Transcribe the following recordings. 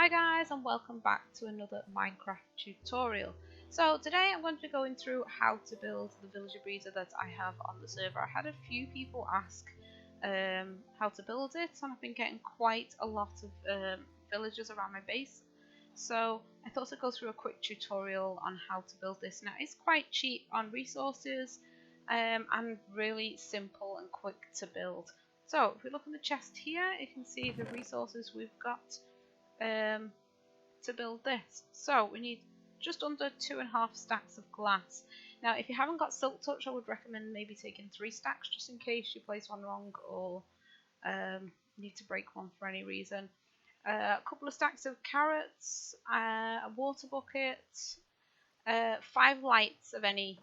Hi guys, and welcome back to another Minecraft tutorial. So today I'm going to be going through how to build the villager breeder that I have on the server. I had a few people ask how to build it, and I've been getting quite a lot of villagers around my base. So I thought I'd go through a quick tutorial on how to build this. Now it's quite cheap on resources and really simple and quick to build. So if we look in the chest here, you can see the resources we've got to build this. So we need just under 2.5 stacks of glass. Now if you haven't got silk touch, I would recommend maybe taking 3 stacks just in case you place one wrong or need to break one for any reason. A couple of stacks of carrots, a water bucket, 5 lights of any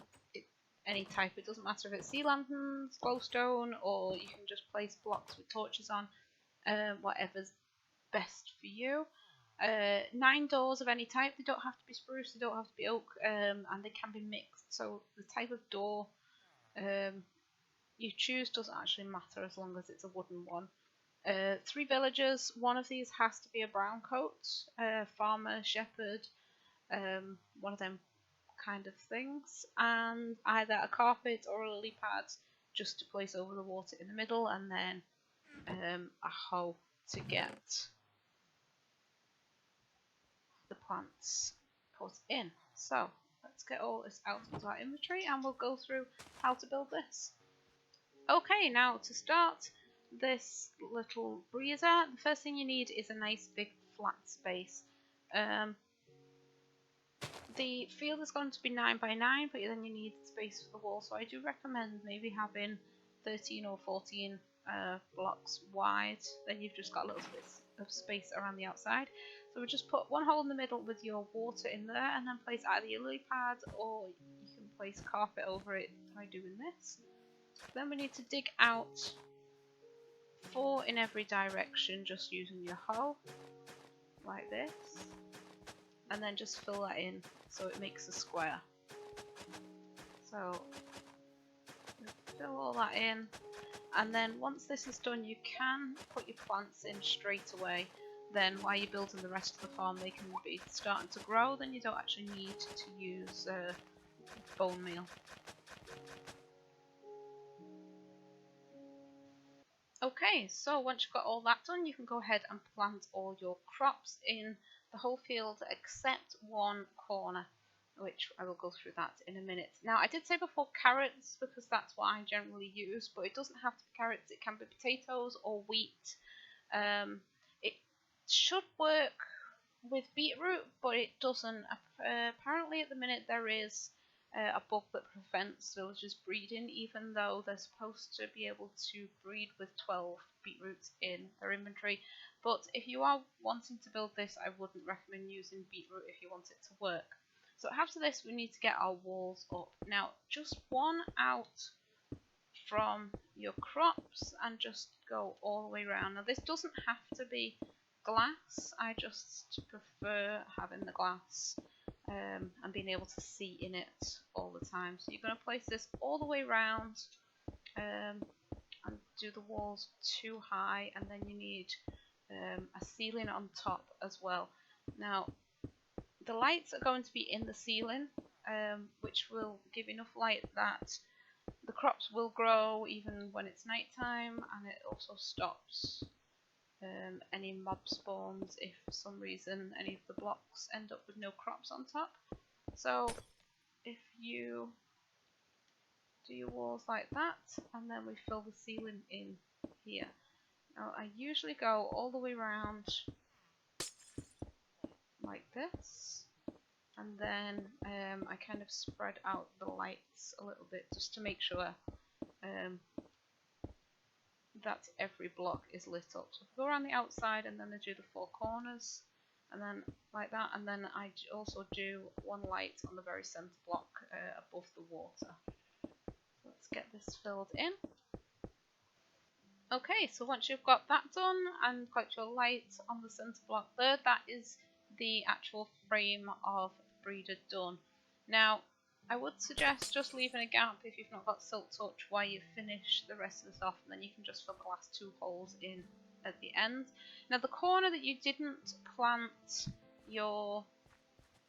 type. It doesn't matter if it's sea lanterns, glowstone, or you can just place blocks with torches on, whatever's best for you. 9 doors of any type. They don't have to be spruce, they don't have to be oak, and they can be mixed. So the type of door you choose doesn't actually matter as long as it's a wooden one. 3 villagers. One of these has to be a brown coat, farmer, shepherd, one of them kind of things, and either a carpet or a lily pad just to place over the water in the middle, and then a hoe to get the plants put in. So let's get all this out of our inventory and we'll go through how to build this. Okay, now to start this little breeder, the first thing you need is a nice big flat space. The field is going to be 9 by 9, but then you need space for the wall, so I do recommend maybe having 13 or 14 blocks wide. Then you've just got a little bit of space around the outside. So we just put one hole in the middle with your water in there, and then place either your lily pad or you can place carpet over it by doing this. Then we need to dig out 4 in every direction just using your hoe, like this. And then just fill that in so it makes a square. So fill all that in, and then once this is done you can put your plants in straight away. Then while you're building the rest of the farm they can be starting to grow, then you don't actually need to use bone meal. Okay, so once you've got all that done you can go ahead and plant all your crops in the whole field except one corner, which I will go through that in a minute. Now I did say before carrots because that's what I generally use, but it doesn't have to be carrots, it can be potatoes or wheat. It should work with beetroot, but it doesn't. Apparently at the minute there is a bug that prevents villagers breeding, even though they're supposed to be able to breed with 12 beetroots in their inventory. But if you are wanting to build this, I wouldn't recommend using beetroot if you want it to work. So after this we need to get our walls up. Now just one out from your crops and just go all the way around. Now this doesn't have to be glass, I just prefer having the glass and being able to see in it all the time. So you're going to place this all the way around and do the walls 2 high, and then you need a ceiling on top as well. Now the lights are going to be in the ceiling, which will give enough light that the crops will grow even when it's night time, and it also stops any mob spawns if for some reason any of the blocks end up with no crops on top. So if you do your walls like that, and then we fill the ceiling in here. Now I usually go all the way around like this, and then I kind of spread out the lights a little bit just to make sure that every block is lit up. So I go around the outside and then I do the 4 corners, and then like that, and then I also do 1 light on the very centre block above the water. So let's get this filled in. Okay, so once you've got that done and got your light on the centre block there, that is the actual frame of the breeder done. Now I would suggest just leaving a gap if you've not got silk touch while you finish the rest of this off, and then you can just fill the last 2 holes in at the end. Now the corner that you didn't plant your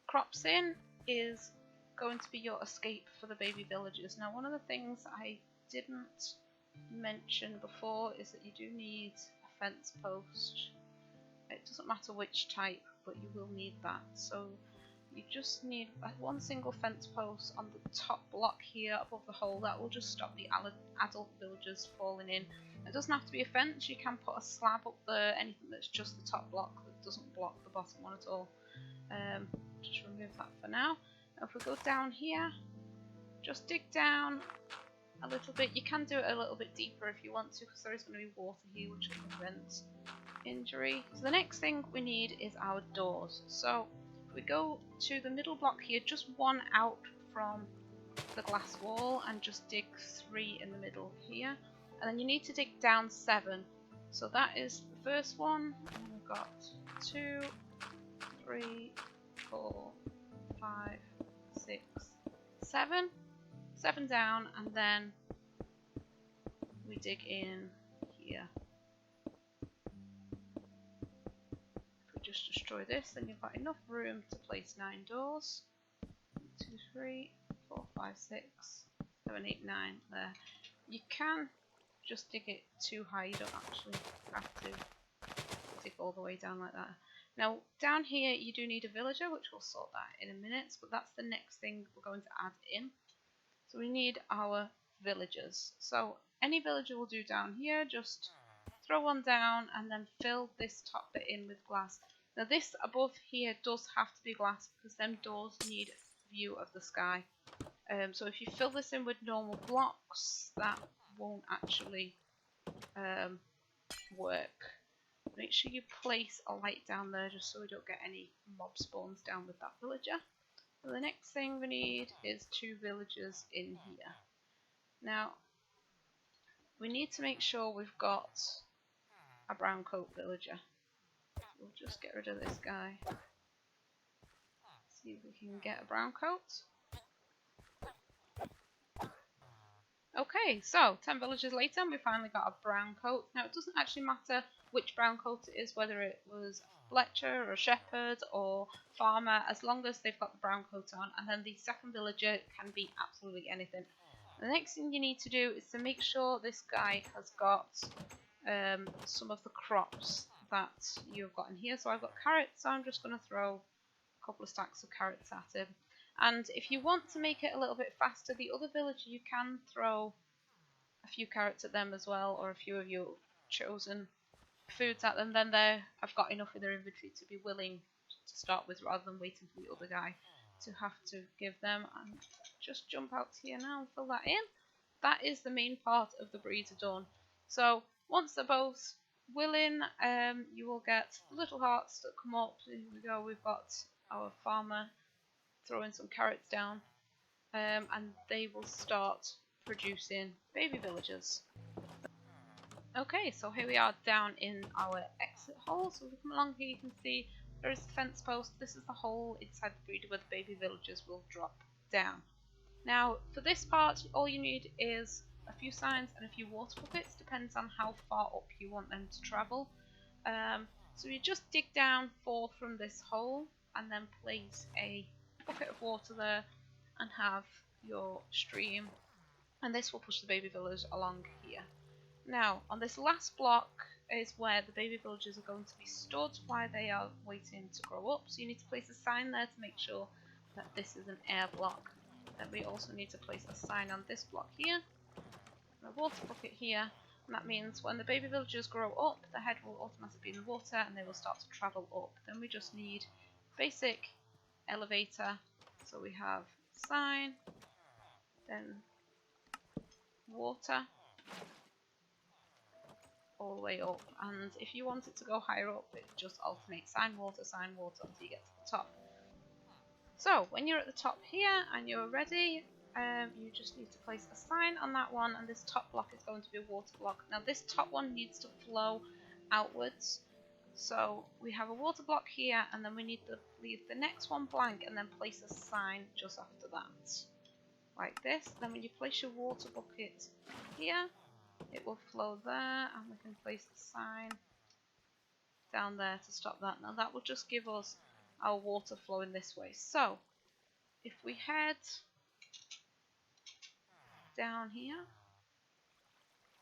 crops in is going to be your escape for the baby villagers. Now one of the things I didn't mention before is that you do need a fence post. It doesn't matter which type, but you will need that. So you just need one single fence post on the top block here above the hole. That will just stop the adult villagers falling in. It doesn't have to be a fence, you can put a slab up there, anything that's just the top block that doesn't block the bottom one at all. Just remove that for now. Now if we go down here, just dig down a little bit. You can do it a little bit deeper if you want to, because there is going to be water here which will prevent injury. So the next thing we need is our doors. So if we go to the middle block here, just one out from the glass wall, and just dig 3 in the middle here, and then you need to dig down 7. So that is the first one, and we've got 2, 3, 4, 5, 6, 7. 7 down, and then we dig in here. If we just destroy this, then you've got enough room to place 9 doors. 2, 3, 4, 5, 6, 7, 8, 9 there. You can just dig it too high, you don't actually have to dig all the way down like that. Now down here you do need a villager, which we'll sort that in a minute, but that's the next thing we're going to add in. So we need our villagers. So any villager will do down here, just throw one down and then fill this top bit in with glass. Now this above here does have to be glass because them doors need view of the sky. So if you fill this in with normal blocks, that won't actually work. Make sure you place a light down there just so we don't get any mob spawns down with that villager. So the next thing we need is 2 villagers in here. Now we need to make sure we've got a brown coat villager. We'll just get rid of this guy. See if we can get a brown coat. Okay, so 10 villagers later and we finally got a brown coat. Now it doesn't actually matter which brown coat it is, whether it was Fletcher or Shepherd or Farmer, as long as they've got the brown coat on, and then the second villager can be absolutely anything. The next thing you need to do is to make sure this guy has got some of the crops that you've got in here. So I've got carrots, so I'm just going to throw a couple of stacks of carrots at him. And if you want to make it a little bit faster, the other villager, you can throw a few carrots at them as well, or a few of your chosen foods at them. Then I've got enough in their inventory to be willing to start with, rather than waiting for the other guy to have to give them. And just jump out here now and fill that in. That is the main part of the breeder done. So once they're both willing, you will get little hearts that come up. Here we go, we've got our farmer throwing some carrots down, and they will start producing baby villagers. Okay, so here we are down in our exit hole. So if we come along here, you can see there is a fence post. This is the hole inside the breeder where the baby villagers will drop down. Now for this part, all you need is a few signs and a few water buckets, depends on how far up you want them to travel. So you just dig down 4 from this hole and then place a bucket of water there and have your stream, and this will push the baby villagers along here. Now on this last block is where the baby villagers are going to be stood while they are waiting to grow up, so you need to place a sign there to make sure that this is an air block. Then we also need to place a sign on this block here, and a water bucket here, and that means when the baby villagers grow up, the head will automatically be in the water and they will start to travel up. Then we just need basic elevator, so we have sign, then water all the way up, and if you want it to go higher up, it just alternates sign water until you get to the top. So when you're at the top here and you're ready, you just need to place a sign on that one, and this top block is going to be a water block. Now this top one needs to flow outwards. So we have a water block here, and then we need to leave the next one blank and then place a sign just after that, like this. Then when you place your water bucket here, it will flow there, and we can place the sign down there to stop that. Now that will just give us our water flowing this way. So if we head down here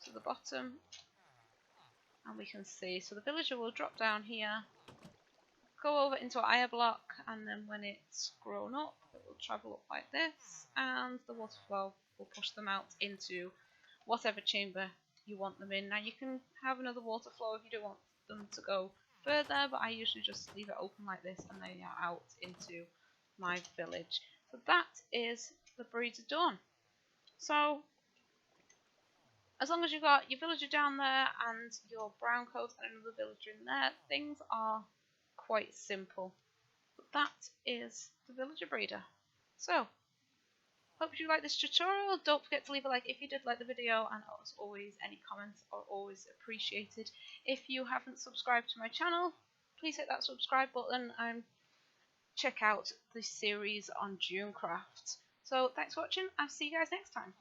to the bottom, and we can see, so the villager will drop down here, go over into our iron block, and then when it's grown up, it will travel up like this, and the water flow will push them out into whatever chamber you want them in. Now you can have another water flow if you don't want them to go further, but I usually just leave it open like this, and they are out into my village. So that is the breeder done. So as long as you've got your villager down there and your brown coat and another villager in there, things are quite simple. But that is the villager breeder. So, hope you like this tutorial. Don't forget to leave a like if you did like the video, and as always, any comments are always appreciated. If you haven't subscribed to my channel, please hit that subscribe button and check out the series on Junecraft. So, thanks for watching. I'll see you guys next time.